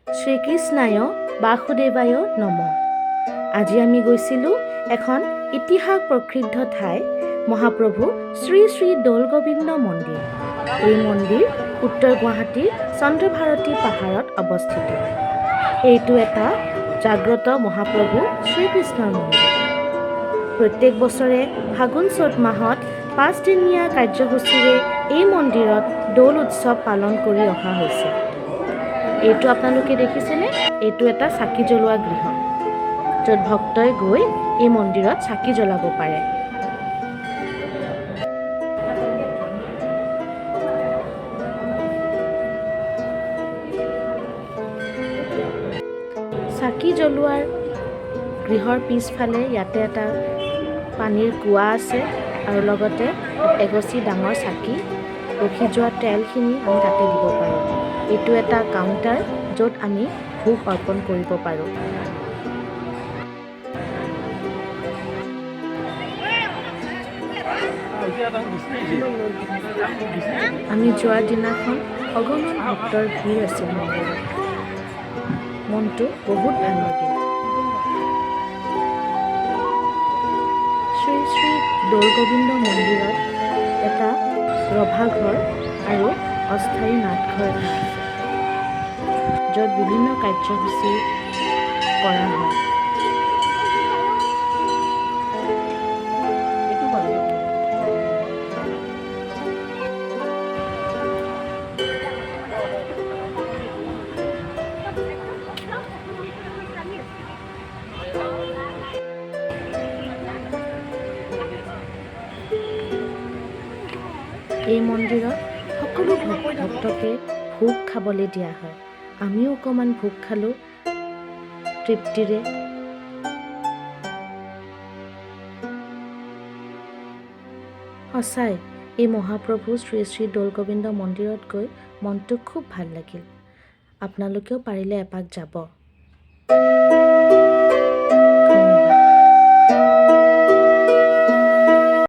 শ্ৰীকৃষ্ণায় বাসুদেৱায় নম। আজি আমি গৈছিলোঁ এখন ইতিহাস প্ৰসিদ্ধ ঠাই মহাপ্ৰভু শ্ৰী শ্ৰী দৌল গোবিন্দ মন্দিৰ। এই মন্দিৰ উত্তৰ গুৱাহাটীৰ চন্দ্ৰভাৰতী পাহাৰত অৱস্থিত। এইটো এটা জাগ্ৰত মহাপ্ৰভু শ্ৰীকৃষ্ণৰ মন্দিৰ। প্ৰত্যেক বছৰে ফাগুন চ'ত মাহত 5 দিনীয়া কাৰ্যসূচীৰে এই মন্দিৰত দৌল উৎসৱ পালন কৰি অহা হৈছে। এইটো আপোনালোকে দেখিছেনে? এইটো এটা চাকি জ্বলোৱা গৃহ, য'ত ভক্তই গৈ এই মন্দিৰত চাকি জ্বলাব পাৰে। চাকি জ্বলোৱাৰ গৃহৰ পিছফালে ইয়াতে এটা পানীৰ কুঁৱা আছে আৰু লগতে এগছি ডাঙৰ চাকি ৰখি যোৱা তেলখিনি আমি তাতে দিব পাৰোঁ। এইটো এটা কাউণ্টাৰ, য'ত আমি ভোগ অৰ্পণ কৰিব পাৰোঁ। আমি যোৱাৰ দিনাখন অগণন ভক্তৰ ভিৰ আছিল মন্দিৰত। মনটো বহুত ভাল লাগিল। শ্ৰী শ্ৰী দৌল গোবিন্দ মন্দিৰত এটা ৰভাঘৰ আৰু অস্থায়ী নাটঘৰ আছে, য'ত বিভিন্ন কাৰ্যসূচী কৰা হয়। এই মন্দিৰত সকলো ভক্তকে ভোগ খাবলৈ দিয়া হয়। আমিও অকণমান ভোগ খালোঁ তৃপ্তিৰে। সঁচাই এই মহাপ্ৰভু শ্ৰী শ্ৰী দৌল গোবিন্দ মন্দিৰত গৈ মনটো খুব ভাল লাগিল। আপোনালোকেও পাৰিলে এপাক যাব।